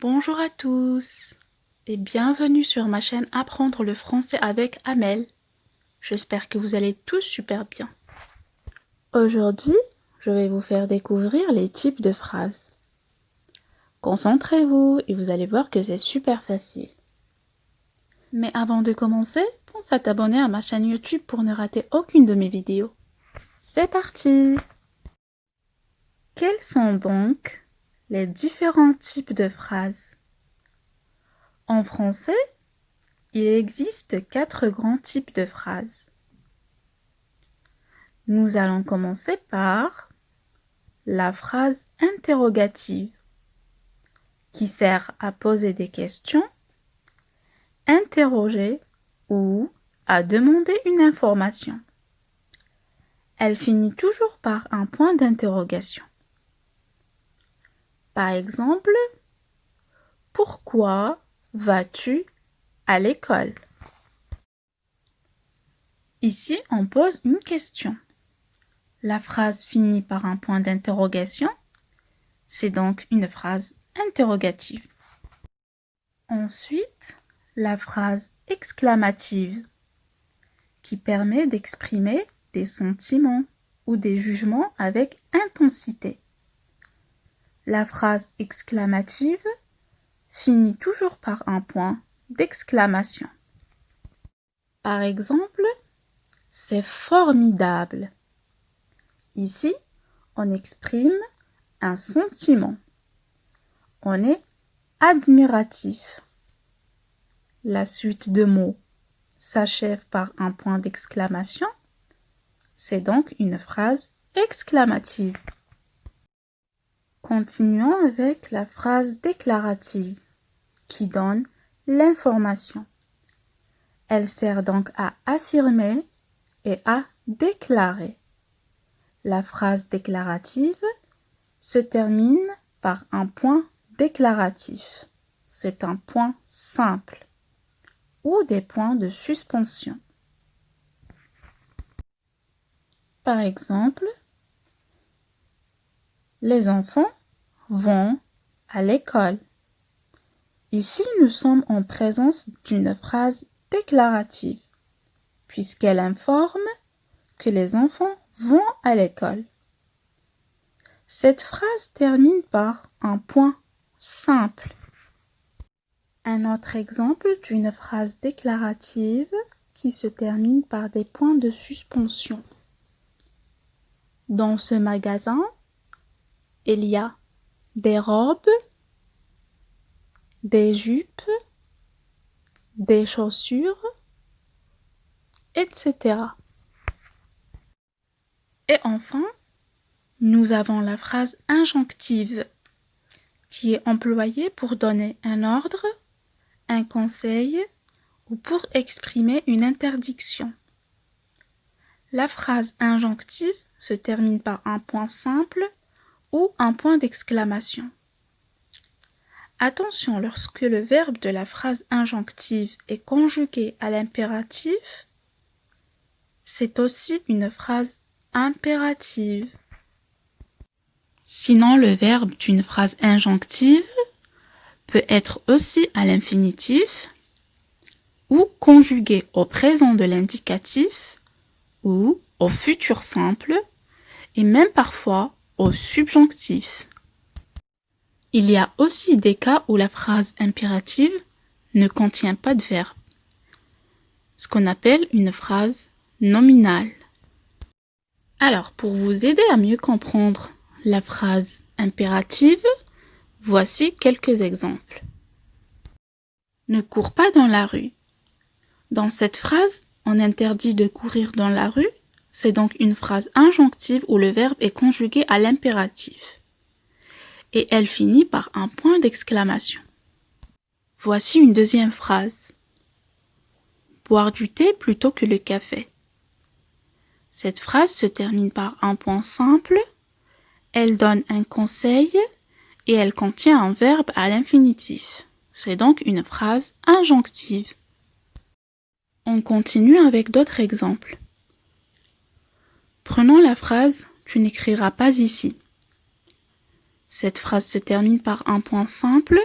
Bonjour à tous et bienvenue sur ma chaîne Apprendre le français avec Amel. J'espère que vous allez tous super bien. Aujourd'hui, je vais vous faire découvrir les types de phrases. Concentrez-vous et vous allez voir que c'est super facile. Mais avant de commencer, pense à t'abonner à ma chaîne YouTube pour ne rater aucune de mes vidéos. C'est parti! Quels sont donc les différents types de phrases? En français, il existe 4 grands types de phrases. Nous allons commencer par la phrase interrogative qui sert à poser des questions, interroger ou à demander une information. Elle finit toujours par un point d'interrogation. Par exemple, pourquoi vas-tu à l'école? Ici, on pose une question. La phrase finit par un point d'interrogation. C'est donc une phrase interrogative. Ensuite, la phrase exclamative qui permet d'exprimer des sentiments ou des jugements avec intensité. La phrase exclamative finit toujours par un point d'exclamation. Par exemple, c'est formidable. Ici, on exprime un sentiment. On est admiratif. La suite de mots s'achève par un point d'exclamation. C'est donc une phrase exclamative. Continuons avec la phrase déclarative qui donne l'information. Elle sert donc à affirmer et à déclarer. La phrase déclarative se termine par un point déclaratif. C'est un point simple ou des points de suspension. Par exemple, les enfants vont à l'école. Ici, nous sommes en présence d'une phrase déclarative, puisqu'elle informe que les enfants vont à l'école. Cette phrase termine par un point simple. Un autre exemple d'une phrase déclarative qui se termine par des points de suspension. Dans ce magasin, il y a des robes, des jupes, des chaussures, etc. Et enfin, nous avons la phrase injonctive qui est employée pour donner un ordre, un conseil ou pour exprimer une interdiction. La phrase injonctive se termine par un point simple ou un point d'exclamation. Attention, lorsque le verbe de la phrase injonctive est conjugué à l'impératif, c'est aussi une phrase impérative. Sinon, le verbe d'une phrase injonctive peut être aussi à l'infinitif ou conjugué au présent de l'indicatif ou au futur simple et même parfois au subjonctif. Il y a aussi des cas où la phrase impérative ne contient pas de verbe, ce qu'on appelle une phrase nominale. Alors, pour vous aider à mieux comprendre la phrase impérative, voici quelques exemples. Ne cours pas dans la rue. Dans cette phrase, on interdit de courir dans la rue. C'est donc une phrase injonctive où le verbe est conjugué à l'impératif. Et elle finit par un point d'exclamation. Voici une deuxième phrase. Boire du thé plutôt que le café. Cette phrase se termine par un point simple. Elle donne un conseil et elle contient un verbe à l'infinitif. C'est donc une phrase injonctive. On continue avec d'autres exemples. Prenons la phrase « Tu n'écriras pas ici ». Cette phrase se termine par un point simple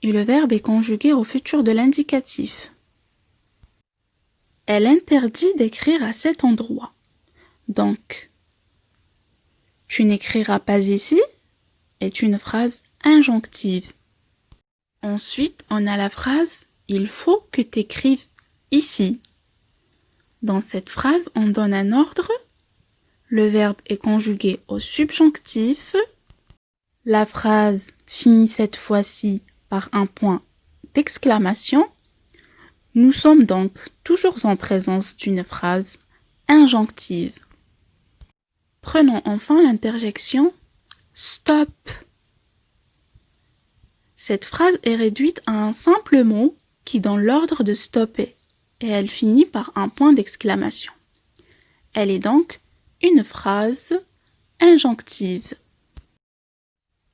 et le verbe est conjugué au futur de l'indicatif. Elle interdit d'écrire à cet endroit. Donc, tu n'écriras pas ici est une phrase injonctive. Ensuite, on a la phrase « Il faut que tu écrives ici ». Dans cette phrase, on donne un ordre. Le verbe est conjugué au subjonctif. La phrase finit cette fois-ci par un point d'exclamation. Nous sommes donc toujours en présence d'une phrase injonctive. Prenons enfin l'interjection « Stop ». Cette phrase est réduite à un simple mot qui donne l'ordre de stopper et elle finit par un point d'exclamation. Elle est donc une phrase injonctive.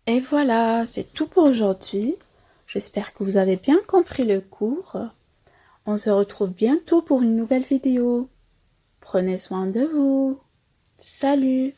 Et voilà, c'est tout pour aujourd'hui. J'espère que vous avez bien compris le cours. On se retrouve bientôt pour une nouvelle vidéo. Prenez soin de vous. Salut!